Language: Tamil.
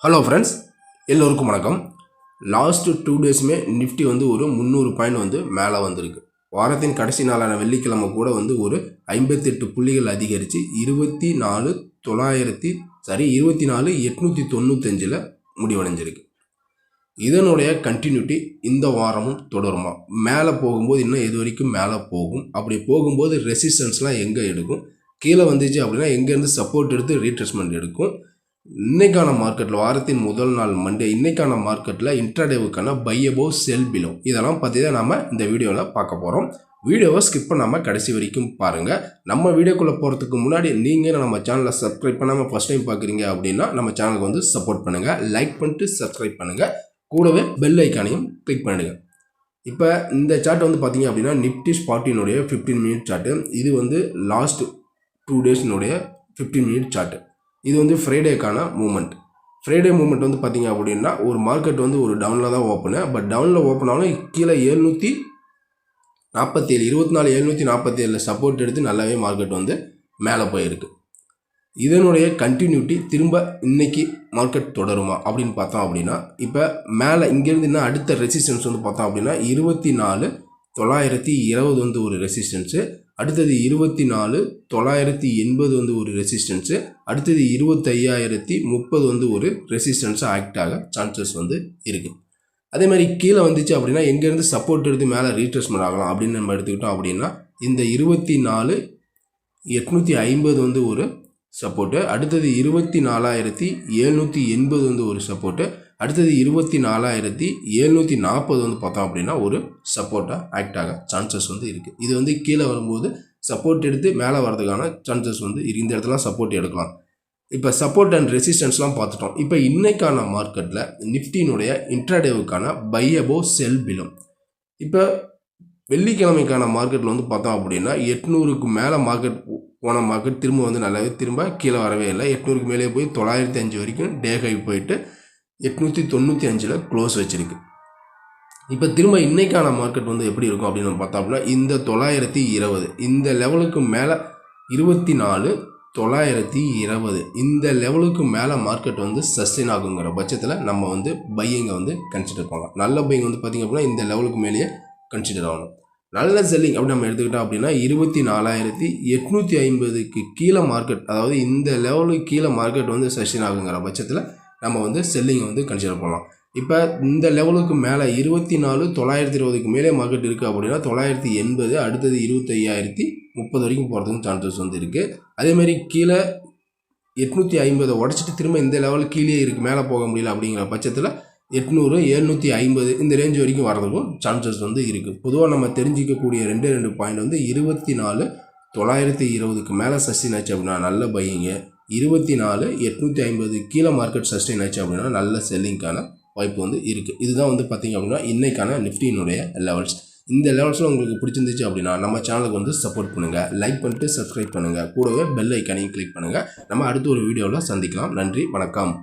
ஹலோ ஃப்ரெண்ட்ஸ், எல்லோருக்கும் வணக்கம். லாஸ்ட்டு 2 டேஸுமே நிஃப்டி வந்து ஒரு 300 பாயிண்ட் வந்து மேலே வந்திருக்கு. வாரத்தின் கடைசி நாளான வெள்ளிக்கிழமை கூட வந்து ஒரு 58 புள்ளிகள் அதிகரித்து 24,895 முடிவடைஞ்சிருக்கு. இதனுடைய கண்டினியூட்டி இந்த வாரமும் தொடருமா? மேலே போகும்போது இன்னும் எது வரைக்கும் மேலே போகும்? அப்படி போகும்போது ரெசிஸ்டன்ஸ்லாம் எங்கே எடுக்கும்? கீழே வந்துச்சு அப்படின்னா எங்கேருந்து சப்போர்ட் எடுத்து ரீட்ரெஸ்மெண்ட் எடுக்கும்? இன்னைக்கான மார்க்கெட்டில் வாரத்தின் முதல் நாள் மண்டே இன்னைக்கான மார்க்கெட்டில் இன்ட்ராடேவுக்கான பை அபோவ் செல் பிலோ இதெல்லாம் பற்றி தான் நம்ம இந்த வீடியோவில் பார்க்க போகிறோம். வீடியோவை ஸ்கிப் பண்ணாமல் கடைசி வரைக்கும் பாருங்கள். நம்ம வீடியோக்குள்ளே போகிறதுக்கு முன்னாடி நீங்கள் நம்ம சேனலை சப்ஸ்கிரைப் பண்ணாமல் ஃபஸ்ட் டைம் பார்க்குறீங்க அப்படின்னா நம்ம சேனலுக்கு வந்து சப்போர்ட் பண்ணுங்கள், லைக் பண்ணிட்டு சப்ஸ்கிரைப் பண்ணுங்கள், கூடவே பெல் ஐக்கானையும் கிளிக் பண்ணிடுங்க. இப்போ இந்த சார்ட் வந்து பார்த்தீங்க அப்படின்னா நிஃப்டி ஸ்பாட்டினுடைய 15 மினிட் சார்ட்டு. இது வந்து லாஸ்ட் 2 டேஸினுடைய 15 மினிட் சார்ட்டு. இது வந்து ஃப்ரைடேக்கான மூமெண்ட். ஃப்ரைடே மூமெண்ட் வந்து பார்த்திங்க அப்படின்னா ஒரு மார்க்கெட் வந்து ஒரு டவுனில் தான் ஓப்பனு. பட் டவுனில் ஓப்பன் ஆனாலும் கீழே 747 சப்போர்ட் எடுத்து நல்லாவே மார்க்கெட் வந்து மேலே போயிருக்கு. இதனுடைய கண்டினியூட்டி திரும்ப இன்னைக்கு மார்க்கெட் தொடருமா அப்படின்னு பார்த்தோம் அப்படின்னா, இப்போ மேலே இங்கேருந்து இன்னும் அடுத்த ரெசிஸ்டன்ஸ் வந்து பார்த்தோம் அப்படின்னா 24,920 வந்து ஒரு ரெசிஸ்டன்ஸு, அடுத்தது 24,980 வந்து ஒரு ரெசிஸ்டன்ஸு, அடுத்தது 25,030 வந்து ஒரு ரெசிஸ்டன்ஸாக ஆக்ட் ஆக சான்சஸ் வந்து இருக்குது. அதே மாதிரி கீழே வந்துச்சு அப்படின்னா எங்கேருந்து சப்போர்ட் எடுத்து மேலே ரீட்ரெஸ்மெண்ட் ஆகலாம் அப்படின்னு நம்ம எடுத்துக்கிட்டோம் அப்படின்னா இந்த 24,850 வந்து ஒரு சப்போர்ட்டு, அடுத்தது 24,780 வந்து ஒரு சப்போர்ட்டு, அடுத்தது 24,740 வந்து பார்த்தோம் அப்படின்னா ஒரு சப்போர்ட்டாக ஆக்ட் ஆக சான்சஸ் வந்து இருக்குது. இது வந்து கீழே வரும்போது சப்போர்ட் எடுத்து மேலே வரதுக்கான சான்சஸ் வந்து இந்த இடத்துல சப்போர்ட் எடுக்கலாம். இப்போ சப்போர்ட் அண்ட் ரெசிஸ்டன்ஸ்லாம் பார்த்துட்டோம். இப்போ இன்னைக்கான மார்க்கெட்டில் நிஃப்டியினுடைய இன்ட்ராடேவுக்கான பை அபோவ் செல் பிலோ. இப்போ வெள்ளிக்கிழமைக்கான மார்க்கெட்டில் வந்து பார்த்தோம் அப்படின்னா 800க்கு மேலே மார்க்கெட் போன மார்க்கெட் திரும்ப வந்து நல்லாவே திரும்ப கீழே வரவே இல்லை. 800க்கு மேலே போய் 905 வரைக்கும் டே ஹை போயிட்டு 895 க்ளோஸ் வச்சிருக்கு. இப்போ திரும்ப இன்னைக்கான மார்க்கெட் வந்து எப்படி இருக்கும் அப்படின்னு நம்ம பார்த்தோம் அப்படின்னா இந்த 920 இந்த லெவலுக்கு மேலே 24,920 இந்த லெவலுக்கு மேலே மார்க்கெட் வந்து சஸ்டெயின் ஆகுங்கிற பட்சத்தில் நம்ம வந்து பையிங்கை வந்து கன்சிடர் பண்ணலாம். நல்ல பையிங் வந்து பார்த்திங்க அப்படின்னா இந்த லெவலுக்கு மேலேயே கன்சிடர் ஆகணும். நல்ல செல்லிங் அப்படி நம்ம எடுத்துக்கிட்டோம் அப்படின்னா 24,850க்கு கீழே மார்க்கெட், அதாவது இந்த லெவலுக்கு கீழே மார்க்கெட் வந்து சஸ்டெயின் ஆகுங்கிற பட்சத்தில் நம்ம வந்து செல்லிங்கை வந்து கன்சிடர் பண்ணலாம். இப்போ இந்த லெவலுக்கு மேலே 24,920க்கு மேலே மார்க்கெட் இருக்குது அப்படின்னா 980, அடுத்தது 25,030 வரைக்கும் போகிறதுக்கு சான்சஸ் வந்து இருக்குது. அதேமாதிரி கீழே 850 உடச்சிட்டு திரும்ப இந்த லெவலுக்கு கீழே இருக்குது, மேலே போக முடியல அப்படிங்கிற பட்சத்தில் 800, 750 இந்த ரேஞ்ச் வரைக்கும் வரதுக்கும் சான்சஸ் வந்து இருக்குது. பொதுவாக நம்ம தெரிஞ்சிக்கக்கூடிய ரெண்டு பாயிண்ட் வந்து 24,920க்கு மேலே சஸ்டெயின் ஆச்சு அப்படின்னா நல்ல பையிங்க, 24,850 கீழே மார்க்கெட் சஸ்டெயின் ஆச்சு அப்படின்னா நல்ல செல்லிங்கான வாய்ப்பு வந்து இருக்குது. இதுதான் வந்து பார்த்திங்க அப்படின்னா இன்றைக்கான நிஃப்டியினுடைய லெவல்ஸ். இந்த லெவல்ஸில் உங்களுக்கு பிடிச்சிருந்துச்சு அப்படின்னா நம்ம சேனலுக்கு வந்து சப்போர்ட் பண்ணுங்கள், லைக் பண்ணிட்டு சப்ஸ்கிரைப் பண்ணுங்கள், கூடவே பெல் ஐக்கானையும் கிளிக் பண்ணுங்கள். நம்ம அடுத்த ஒரு வீடியோவில் சந்திக்கலாம். நன்றி, வணக்கம்.